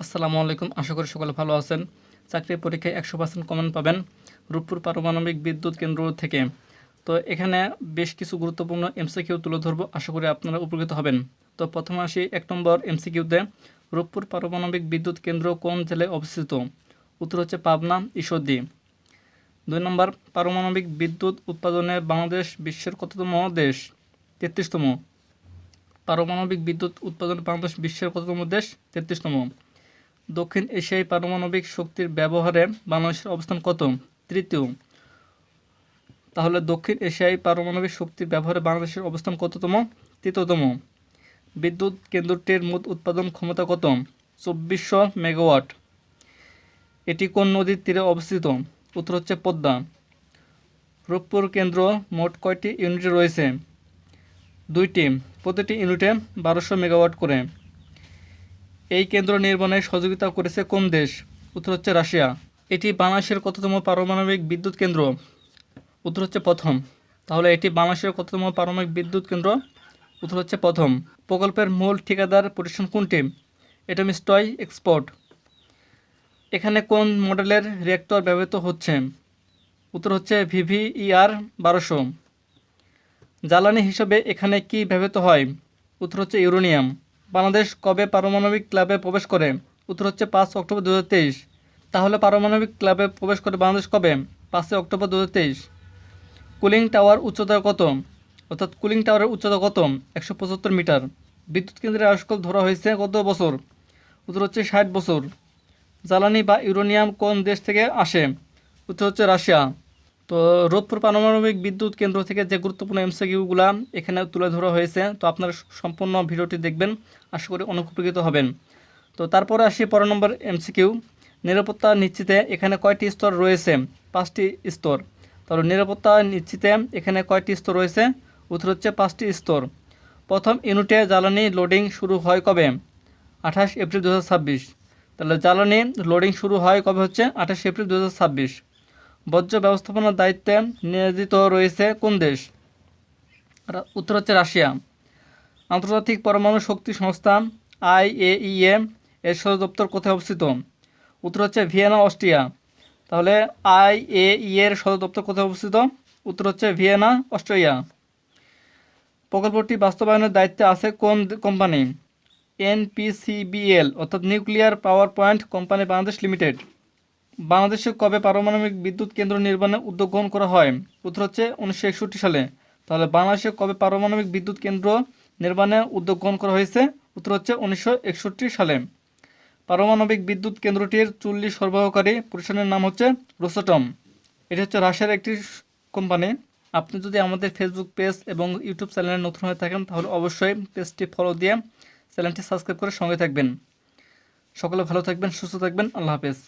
আসসালামু আলাইকুম। আশা করি সকলে ভালো আছেন। চাকরির পরীক্ষায় 100% কমন পাবেন রূপপুর পারমাণবিক বিদ্যুৎ কেন্দ্র থেকে। তো এখানে বেশ কিছু গুরুত্বপূর্ণ এমসিকিউ তুলে ধরবো, আশা করি আপনারা উপকৃত হবেন। তো প্রথমে আসি 1 নম্বর এমসিকিউতে। রূপপুর পারমাণবিক বিদ্যুৎ কেন্দ্র কোন জেলায় অবস্থিত? উত্তর হচ্ছে পাবনা, ঈশ্বরদী। 2 নম্বর, পারমাণবিক বিদ্যুৎ উৎপাদনে বাংলাদেশ বিশ্বের কততম দেশ? 33তম। পারমাণবিক বিদ্যুৎ উৎপাদনে বাংলাদেশ বিশ্বের কততম দেশ? 33তম। দক্ষিণ এশিয়ায় পারমাণবিক শক্তির ব্যবহারে বাংলাদেশের অবস্থান কত? তৃতীয়। তাহলে দক্ষিণ এশিয়ায় পারমাণবিক শক্তির ব্যবহারে বাংলাদেশের অবস্থান কততম? তৃতীয়তম। বিদ্যুৎ কেন্দ্রটির মোট উৎপাদন ক্ষমতা কত? 2400 মেগাওয়াট। এটি কোন নদীর তীরে অবস্থিত? উত্তর হচ্ছে পদ্মা। রূপপুর কেন্দ্র মোট কয়টি ইউনিট রয়েছে? 2টি। প্রতিটি ইউনিটে 1200 মেগাওয়াট করে। এই কেন্দ্র নির্মাণে সহযোগিতা করেছে কোন দেশ? উত্তর হচ্ছে রাশিয়া। এটি বাংলাদেশের কততম পারমাণবিক বিদ্যুৎ কেন্দ্র? উত্তর হচ্ছে প্রথম। তাহলে এটি বাংলাদেশের কততম পারমাণবিক বিদ্যুৎ কেন্দ্র? উত্তর হচ্ছে প্রথম। প্রকল্পের মূল ঠিকাদার প্রতিষ্ঠান কোনটি? এটমিস্ট্রয় এক্সপোর্ট। এখানে কোন মডেলের রিঅ্যাক্টর ব্যবহৃত হচ্ছে? উত্তর হচ্ছে VVER 1200। জ্বালানি হিসেবে এখানে কি ব্যবহৃত হয়? উত্তর হচ্ছে ইউরেনিয়াম। বাংলাদেশ কবে পারমাণবিক ক্লাবে প্রবেশ করে? উত্তর হচ্ছে 5 অক্টোবর 2023। তাহলে পারমাণবিক ক্লাবে প্রবেশ করে বাংলাদেশ কবে? 5 অক্টোবর 2023। কুলিং টাওয়ার উচ্চতা কত? অর্থাৎ কুলিং টাওয়ারের উচ্চতা কত? 175 মিটার। বিদ্যুৎ কেন্দ্রের আয়ুষ্কাল ধরা হয়েছে কত বছর? উত্তর হচ্ছে 60 বছর। জ্বালানি বা ইউরেনিয়াম কোন দেশ থেকে আসে? উত্তর হচ্ছে রাশিয়া। তো রূপপুর পারমাণবিক বিদ্যুৎ কেন্দ্র থেকে যে গুরুত্বপূর্ণ এমসিকিউগুলো এখানে তুলে ধরা হয়েছে, তো আপনারা সম্পূর্ণ ভিডিওটি দেখবেন, আশা করি অনেক উপকৃত হবেন। তো তারপরে আসি 15 নম্বর এমসিকিউ। নিরাপত্তা নিশ্চিতে এখানে কয়টি স্তর রয়েছে? 5টি স্তর। তাহলে নিরাপত্তা নিশ্চিতে এখানে কয়টি স্তর রয়েছে? উত্তর হচ্ছে 5টি স্তর। প্রথম ইউনিটে জ্বালানি লোডিং শুরু হয় কবে? 28 এপ্রিল 2026। তাহলে জ্বালানি লোডিং শুরু হয় কবে? হচ্ছে 28 এপ্রিল 2026। বর্জ্য ব্যবস্থাপনার দায়িত্বে নিয়োজিত রয়েছে কোন দেশ? উত্তর হচ্ছে রাশিয়া। আন্তর্জাতিক পরমাণু শক্তি সংস্থা IAEA এর সদর দপ্তর কোথায় অবস্থিত? উত্তর হচ্ছে ভিয়েনা, অস্ট্রিয়া। তাহলে IAEA এর সদর দপ্তর কোথায় অবস্থিত? উত্তর হচ্ছে ভিয়েনা, অস্ট্রিয়া। প্রকল্পটি বাস্তবায়নের দায়িত্বে আছে কোন কোম্পানি? NPCBL অর্থাৎ nuclear power point company Bangladesh limited. বাংলাদেশে কবে পারমাণবিক বিদ্যুৎ কেন্দ্র নির্মাণে উদ্যোগ গ্রহণ করা হয়? উত্তর হচ্ছে 1961 সালে। তাহলে বাংলাদেশে কবে পারমাণবিক বিদ্যুৎ কেন্দ্র নির্মাণে উদ্যোগ গ্রহণ করা হয়েছে? উত্তর হচ্ছে 1961 সালে। পারমাণবিক বিদ্যুৎ কেন্দ্রটির চুল্লি সরবরাহকারী প্রতিষ্ঠানের নাম হচ্ছে রোসাটম। এটি হচ্ছে রাশিয়ার একটি কোম্পানি। আপনি যদি আমাদের ফেসবুক পেজ এবং ইউটিউব চ্যানেলে নতুন হয়ে থাকেন তাহলে অবশ্যই পেজটি ফলো দিয়ে চ্যানেলটি সাবস্ক্রাইব করে সঙ্গে থাকবেন। সকলে ভালো থাকবেন, সুস্থ থাকবেন। আল্লাহ হাফেজ।